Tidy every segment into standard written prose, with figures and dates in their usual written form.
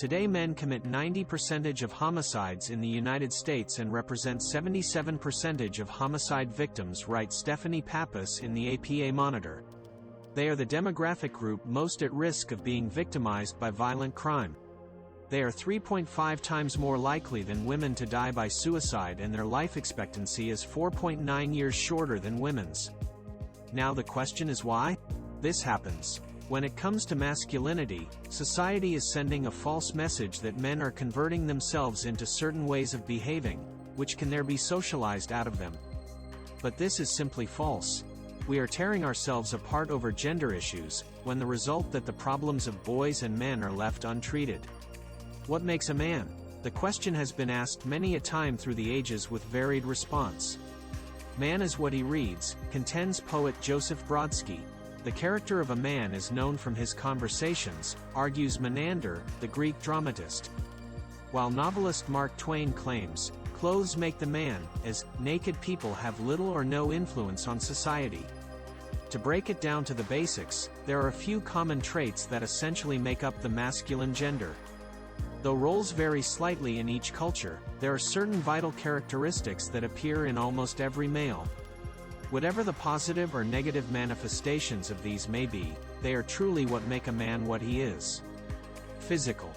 Today men commit 90% of homicides in the United States and represent 77% of homicide victims, writes Stephanie Pappas in the APA Monitor. They are the demographic group most at risk of being victimized by violent crime. They are 3.5 times more likely than women to die by suicide, and their life expectancy is 4.9 years shorter than women's. Now the question is why? This happens. When it comes to masculinity, society is sending a false message that men are converting themselves into certain ways of behaving, which can there be socialized out of them. But this is simply false. We are tearing ourselves apart over gender issues, when the result that the problems of boys and men are left untreated. What makes a man? The question has been asked many a time through the ages with varied response. Man is what he reads, contends poet Joseph Brodsky. The character of a man is known from his conversations, argues Menander, the Greek dramatist. While novelist Mark Twain claims, clothes make the man, as naked people have little or no influence on society. To break it down to the basics, there are a few common traits that essentially make up the masculine gender. Though roles vary slightly in each culture, there are certain vital characteristics that appear in almost every male. Whatever the positive or negative manifestations of these may be, they are truly what make a man what he is. Physical.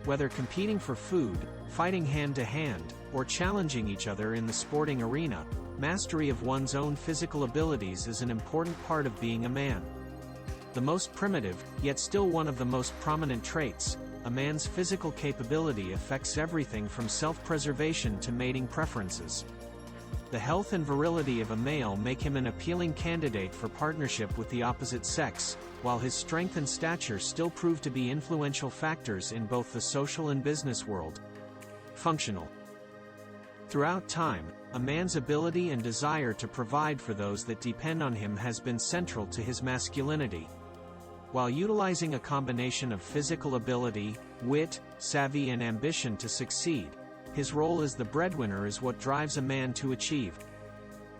Whether competing for food, fighting hand-to-hand, or challenging each other in the sporting arena, mastery of one's own physical abilities is an important part of being a man. The most primitive, yet still one of the most prominent traits, a man's physical capability affects everything from self-preservation to mating preferences. The health and virility of a male make him an appealing candidate for partnership with the opposite sex, while his strength and stature still prove to be influential factors in both the social and business world. Functional. Throughout time, a man's ability and desire to provide for those that depend on him has been central to his masculinity. While utilizing a combination of physical ability, wit, savvy and ambition to succeed, his role as the breadwinner is what drives a man to achieve.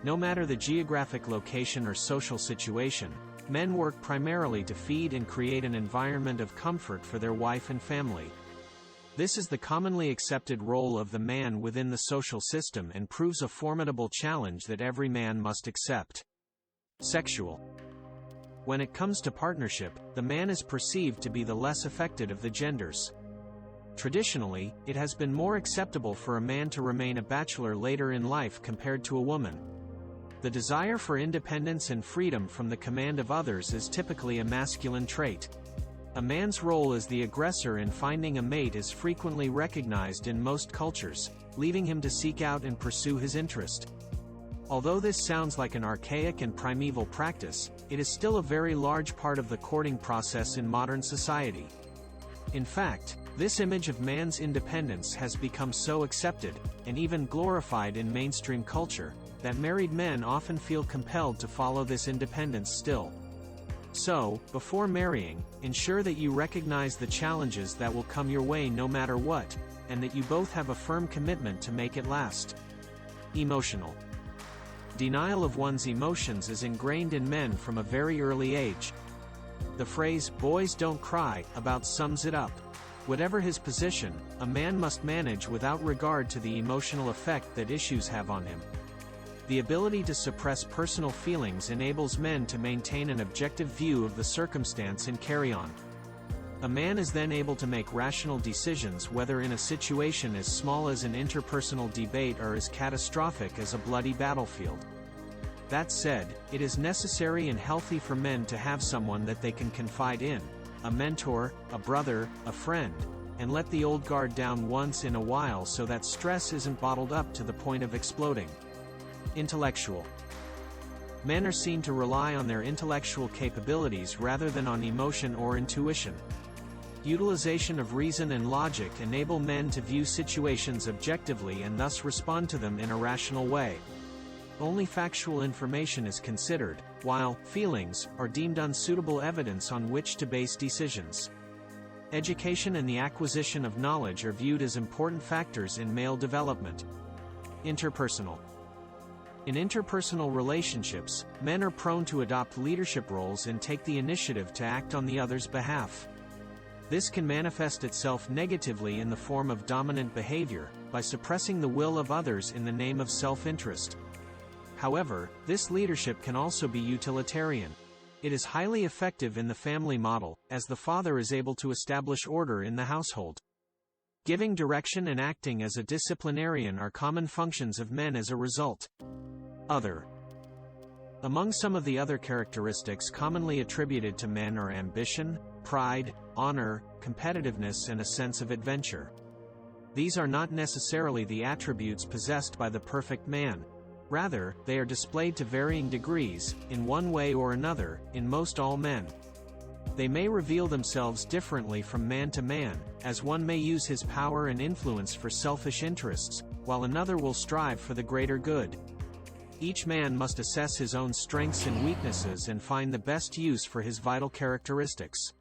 No matter the geographic location or social situation, men work primarily to feed and create an environment of comfort for their wife and family. This is the commonly accepted role of the man within the social system and proves a formidable challenge that every man must accept. Sexual. When it comes to partnership, the man is perceived to be the less affected of the genders. Traditionally, it has been more acceptable for a man to remain a bachelor later in life compared to a woman. The desire for independence and freedom from the command of others is typically a masculine trait. A man's role as the aggressor in finding a mate is frequently recognized in most cultures, leaving him to seek out and pursue his interest. Although this sounds like an archaic and primeval practice, it is still a very large part of the courting process in modern society. In fact, this image of man's independence has become so accepted, and even glorified in mainstream culture, that married men often feel compelled to follow this independence still. So, before marrying, ensure that you recognize the challenges that will come your way no matter what, and that you both have a firm commitment to make it last. Emotional. Denial of one's emotions is ingrained in men from a very early age. The phrase, "boys don't cry," about sums it up. Whatever his position, a man must manage without regard to the emotional effect that issues have on him. The ability to suppress personal feelings enables men to maintain an objective view of the circumstance and carry on. A man is then able to make rational decisions whether in a situation as small as an interpersonal debate or as catastrophic as a bloody battlefield. That said, it is necessary and healthy for men to have someone that they can confide in, a mentor, a brother, a friend, and let the old guard down once in a while so that stress isn't bottled up to the point of exploding. Intellectual. Men are seen to rely on their intellectual capabilities rather than on emotion or intuition. Utilization of reason and logic enable men to view situations objectively and thus respond to them in a rational way. Only factual information is considered, while feelings are deemed unsuitable evidence on which to base decisions. Education and the acquisition of knowledge are viewed as important factors in male development. Interpersonal. In interpersonal relationships, men are prone to adopt leadership roles and take the initiative to act on the other's behalf. This can manifest itself negatively in the form of dominant behavior, by suppressing the will of others in the name of self-interest. However, this leadership can also be utilitarian. It is highly effective in the family model, as the father is able to establish order in the household. Giving direction and acting as a disciplinarian are common functions of men as a result. Among some of the other characteristics commonly attributed to men are ambition, pride, honor, competitiveness, and a sense of adventure. These are not necessarily the attributes possessed by the perfect man. Rather, they are displayed to varying degrees, in one way or another, in most all men. They may reveal themselves differently from man to man, as one may use his power and influence for selfish interests, while another will strive for the greater good. Each man must assess his own strengths and weaknesses and find the best use for his vital characteristics.